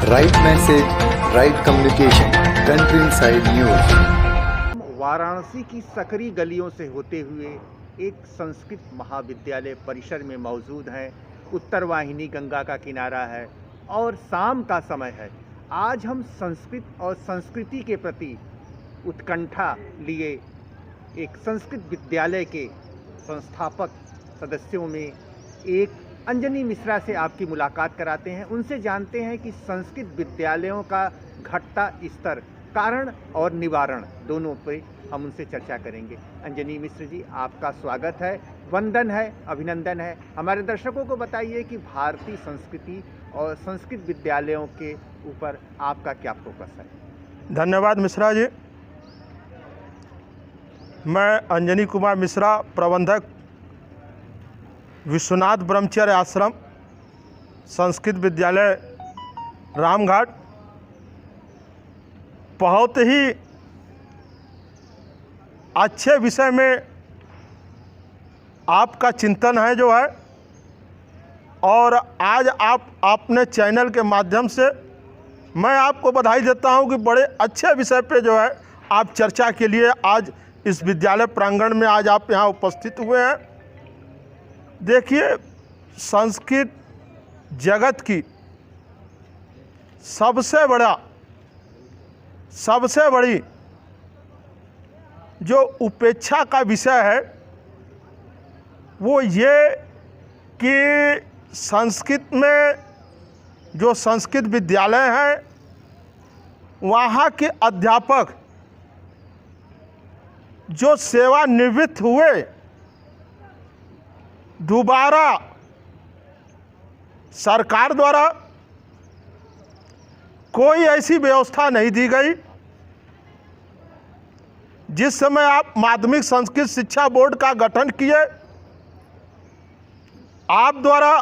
Right message, right communication, country inside news. Varanasi की सकरी गलियों से होते हुए एक संस्कृत महाविद्यालय परिसर में मौजूद हैं। उत्तर वाहिनी गंगा का किनारा है और शाम का समय है। आज हम संस्कृत और संस्कृति के प्रति उत्कंठा लिए एक संस्कृत विद्यालय के संस्थापक सदस्यों में एक अंजनी मिश्रा से आपकी मुलाकात कराते हैं। उनसे जानते हैं कि संस्कृत विद्यालयों का घटता स्तर, कारण और निवारण दोनों पे हम उनसे चर्चा करेंगे। अंजनी मिश्र जी, आपका स्वागत है, वंदन है, अभिनंदन है। हमारे दर्शकों को बताइए कि भारतीय संस्कृति और संस्कृत विद्यालयों के ऊपर आपका क्या फोकस है। धन्यवाद मिश्रा जी। मैं अंजनी कुमार मिश्रा, प्रबंधक विश्वनाथ ब्रह्मचर्य आश्रम संस्कृत विद्यालय रामघाट। बहुत ही अच्छे विषय में आपका चिंतन है जो है, और आज आप अपने चैनल के माध्यम से मैं आपको बधाई देता हूं कि बड़े अच्छे विषय पे जो है आप चर्चा के लिए आज इस विद्यालय प्रांगण में आज आप यहाँ उपस्थित हुए हैं। देखिए, संस्कृत जगत की सबसे बड़ी जो उपेक्षा का विषय है वो ये कि संस्कृत में जो संस्कृत विद्यालय हैं वहाँ के अध्यापक जो सेवानिवृत्त हुए, दोबारा सरकार द्वारा कोई ऐसी व्यवस्था नहीं दी गई। जिस समय आप माध्यमिक संस्कृत शिक्षा बोर्ड का गठन किए, आप द्वारा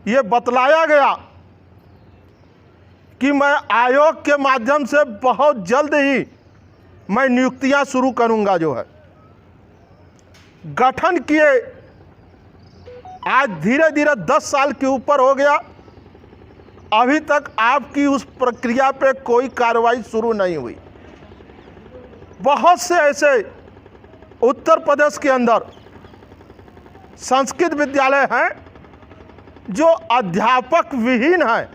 ये बतलाया गया कि मैं आयोग के माध्यम से बहुत जल्द ही मैं नियुक्तियां शुरू करूंगा। जो है गठन किए, आज धीरे धीरे 10 साल के ऊपर हो गया, अभी तक आपकी उस प्रक्रिया पे कोई कार्रवाई शुरू नहीं हुई। बहुत से ऐसे उत्तर प्रदेश के अंदर संस्कृत विद्यालय हैं जो अध्यापक विहीन हैं,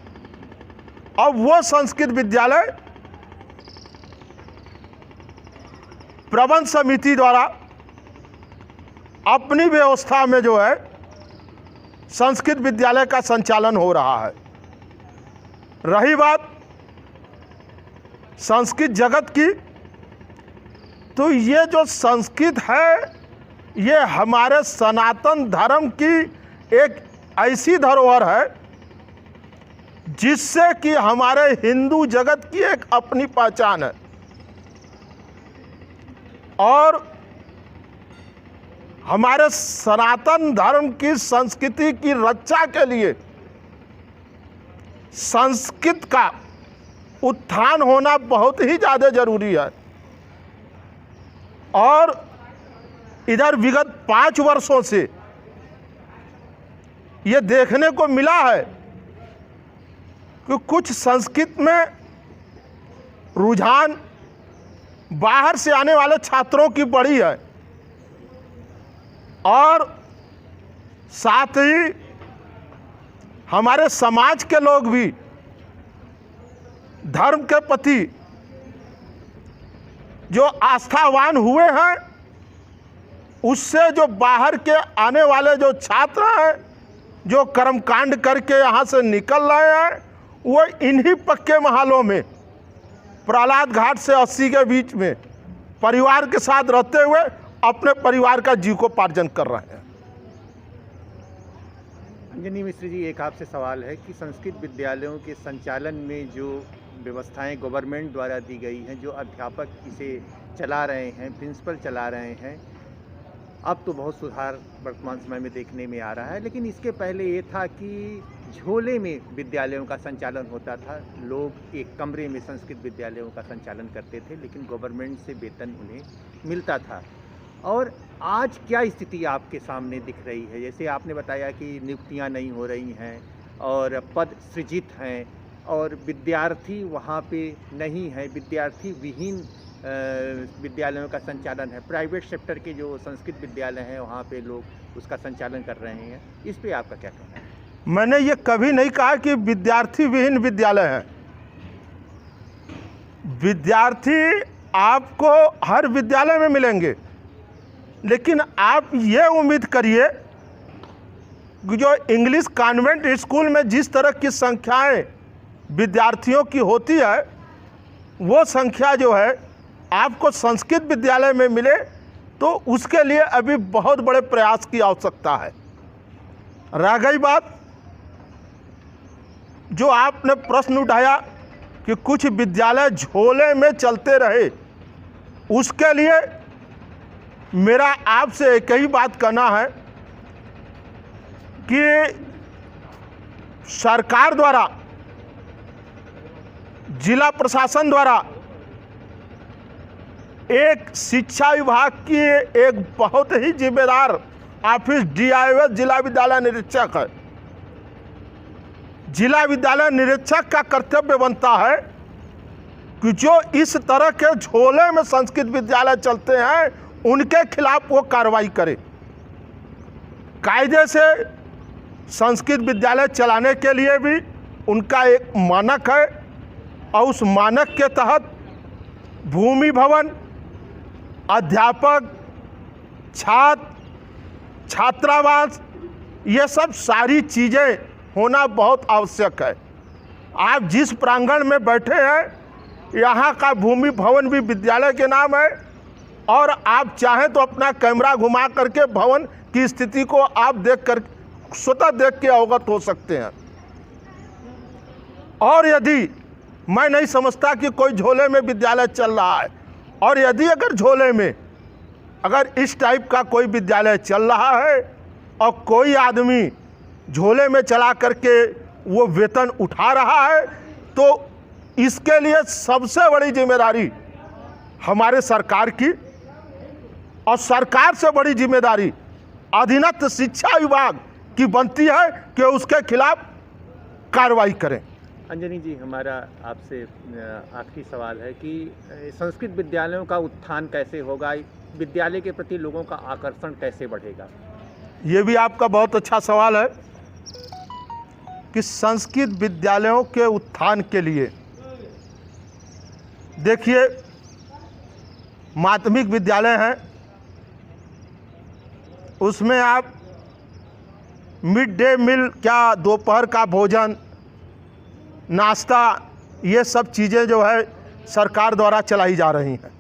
और वो संस्कृत विद्यालय प्रबंध समिति द्वारा अपनी व्यवस्था में जो है संस्कृत विद्यालय का संचालन हो रहा है। रही बात संस्कृत जगत की, तो ये जो संस्कृत है ये हमारे सनातन धर्म की एक ऐसी धरोहर है जिससे कि हमारे हिंदू जगत की एक अपनी पहचान है। और हमारे सनातन धर्म की संस्कृति की रक्षा के लिए संस्कृत का उत्थान होना बहुत ही ज़्यादा जरूरी है। और इधर विगत 5 वर्षों से ये देखने को मिला है कि कुछ संस्कृत में रुझान बाहर से आने वाले छात्रों की बढ़ी है, और साथ ही हमारे समाज के लोग भी धर्म के प्रति जो आस्थावान हुए हैं, उससे जो बाहर के आने वाले जो छात्र हैं जो कर्मकांड करके यहाँ से निकल रहे हैं, वो इन्हीं पक्के महलों में प्रहलाद घाट से 80 के बीच में परिवार के साथ रहते हुए अपने परिवार का जीविकोपार्जन कर रहे हैं। अंजनी मिश्र जी, एक आपसे सवाल है कि संस्कृत विद्यालयों के संचालन में जो व्यवस्थाएं गवर्नमेंट द्वारा दी गई हैं, जो अध्यापक इसे चला रहे हैं, प्रिंसिपल चला रहे हैं, अब तो बहुत सुधार वर्तमान समय में देखने में आ रहा है। लेकिन इसके पहले ये था कि झोले में विद्यालयों का संचालन होता था। लोग एक कमरे में संस्कृत विद्यालयों का संचालन करते थे, लेकिन गवर्नमेंट से वेतन उन्हें मिलता था। और आज क्या स्थिति आपके सामने दिख रही है? जैसे आपने बताया कि नियुक्तियां नहीं हो रही हैं, और पद सृजित हैं और विद्यार्थी वहाँ पे नहीं है, विद्यार्थी विहीन विद्यालयों का संचालन है। प्राइवेट सेक्टर के जो संस्कृत विद्यालय हैं वहाँ पे लोग उसका संचालन कर रहे हैं। इस पे आपका क्या कहना है? मैंने ये कभी नहीं कहा कि विद्यार्थी विहीन विद्यालय है। विद्यार्थी आपको हर विद्यालय में मिलेंगे, लेकिन आप ये उम्मीद करिए कि जो इंग्लिश कॉन्वेंट स्कूल में जिस तरह की संख्याएं विद्यार्थियों की होती है, वो संख्या जो है आपको संस्कृत विद्यालय में मिले, तो उसके लिए अभी बहुत बड़े प्रयास की आवश्यकता है। रह गई बात जो आपने प्रश्न उठाया कि कुछ विद्यालय झोले में चलते रहे, उसके लिए मेरा आपसे एक ही बात कहना है कि सरकार द्वारा, जिला प्रशासन द्वारा एक शिक्षा विभाग की एक बहुत ही जिम्मेदार ऑफिस DIOS जिला विद्यालय निरीक्षक है। जिला विद्यालय निरीक्षक का कर्तव्य बनता है कि जो इस तरह के झोले में संस्कृत विद्यालय चलते हैं उनके खिलाफ वो कार्रवाई करे। कायदे से संस्कृत विद्यालय चलाने के लिए भी उनका एक मानक है और उस मानक के तहत भूमि भवन, अध्यापक, छात्र, छात्रावास, ये सब सारी चीज़ें होना बहुत आवश्यक है। आप जिस प्रांगण में बैठे हैं यहाँ का भूमि भवन भी विद्यालय के नाम है, और आप चाहें तो अपना कैमरा घुमा करके भवन की स्थिति को आप देख कर स्वतः देख के अवगत हो सकते हैं। और यदि मैं नहीं समझता कि कोई झोले में विद्यालय चल रहा है, और यदि अगर झोले में अगर इस टाइप का कोई विद्यालय चल रहा है और कोई आदमी झोले में चला करके वो वेतन उठा रहा है, तो इसके लिए सबसे बड़ी जिम्मेदारी हमारे सरकार की, और सरकार से बड़ी जिम्मेदारी अधीनस्थ शिक्षा विभाग की बनती है कि उसके खिलाफ कार्रवाई करें। अंजनी जी, हमारा आपसे आखिरी सवाल है कि संस्कृत विद्यालयों का उत्थान कैसे होगा, विद्यालय के प्रति लोगों का आकर्षण कैसे बढ़ेगा? ये भी आपका बहुत अच्छा सवाल है कि संस्कृत विद्यालयों के उत्थान के लिए देखिए, माध्यमिक विद्यालय हैं, उसमें आप मिड डे मील, क्या दोपहर का भोजन, नाश्ता, ये सब चीज़ें जो है सरकार द्वारा चलाई जा रही हैं।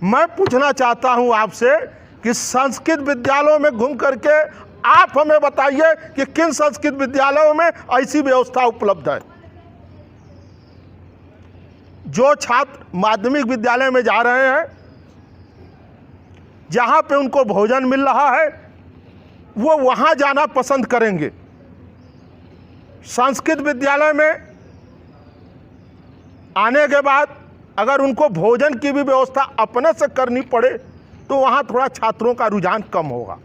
मैं पूछना चाहता हूं आपसे कि संस्कृत विद्यालयों में घूम करके आप हमें बताइए कि किन संस्कृत विद्यालयों में ऐसी व्यवस्था उपलब्ध है। जो छात्र माध्यमिक विद्यालय में जा रहे हैं, जहां पे उनको भोजन मिल रहा है, वो वहां जाना पसंद करेंगे। संस्कृत विद्यालय में आने के बाद अगर उनको भोजन की भी व्यवस्था अपने से करनी पड़े तो वहाँ थोड़ा छात्रों का रुझान कम होगा।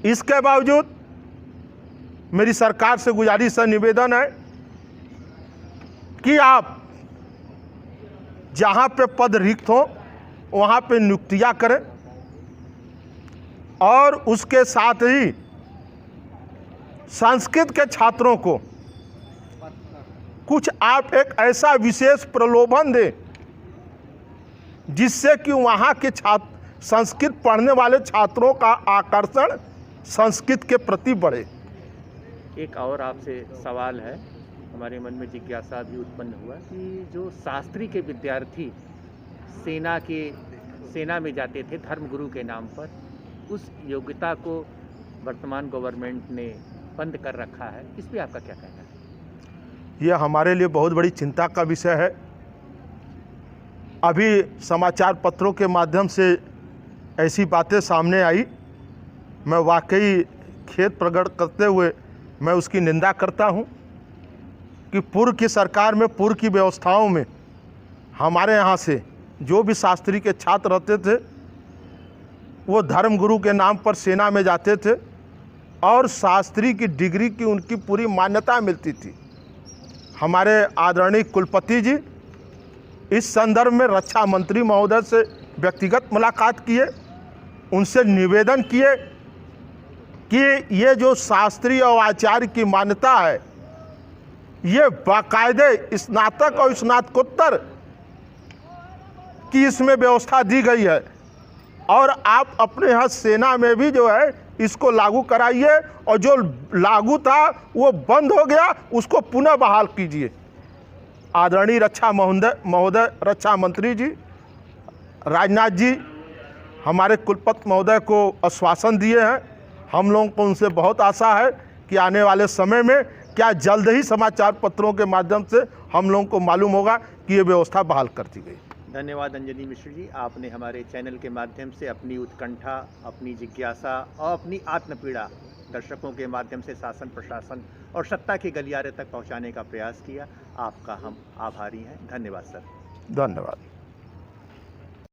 इसके बावजूद मेरी सरकार से गुजारिश है, निवेदन है कि आप जहाँ पे पद रिक्त हों वहाँ पे नियुक्तियाँ करें, और उसके साथ ही संस्कृत के छात्रों को कुछ आप एक ऐसा विशेष प्रलोभन दें जिससे कि वहाँ के छात्र, संस्कृत पढ़ने वाले छात्रों का आकर्षण संस्कृत के प्रति बढ़े। एक और आपसे सवाल है, हमारे मन में जिज्ञासा भी उत्पन्न हुआ कि जो शास्त्री के विद्यार्थी सेना में जाते थे धर्मगुरु के नाम पर, उस योग्यता को वर्तमान गवर्नमेंट ने बंद कर रखा है, इस पे आपका क्या कहना है? ये हमारे लिए बहुत बड़ी चिंता का विषय है। अभी समाचार पत्रों के माध्यम से ऐसी बातें सामने आई, मैं वाकई खेद प्रकट करते हुए मैं उसकी निंदा करता हूं कि पूर्व की सरकार में, पूर्व की व्यवस्थाओं में हमारे यहाँ से जो भी शास्त्री के छात्र रहते थे वो धर्मगुरु के नाम पर सेना में जाते थे और शास्त्री की डिग्री की उनकी पूरी मान्यता मिलती थी। हमारे आदरणीय कुलपति जी इस संदर्भ में रक्षा मंत्री महोदय से व्यक्तिगत मुलाकात किए, उनसे निवेदन किए कि ये जो शास्त्री और आचार्य की मान्यता है ये बाकायदे स्नातक और स्नातकोत्तर की इसमें व्यवस्था दी गई है और आप अपने यहाँ सेना में भी जो है इसको लागू कराइए और जो लागू था वो बंद हो गया उसको पुनः बहाल कीजिए। आदरणीय रक्षा महोदय रक्षा मंत्री जी राजनाथ जी हमारे कुलपति महोदय को आश्वासन दिए हैं। हम लोगों को उनसे बहुत आशा है कि आने वाले समय में क्या जल्द ही समाचार पत्रों के माध्यम से हम लोगों को मालूम होगा कि ये व्यवस्था बहाल कर दी गई। धन्यवाद अंजनी मिश्र जी, आपने हमारे चैनल के माध्यम से अपनी उत्कंठा, अपनी जिज्ञासा और अपनी आत्मपीड़ा दर्शकों के माध्यम से शासन प्रशासन और सत्ता के गलियारे तक पहुंचाने का प्रयास किया। आपका हम आभारी हैं। धन्यवाद सर। धन्यवाद।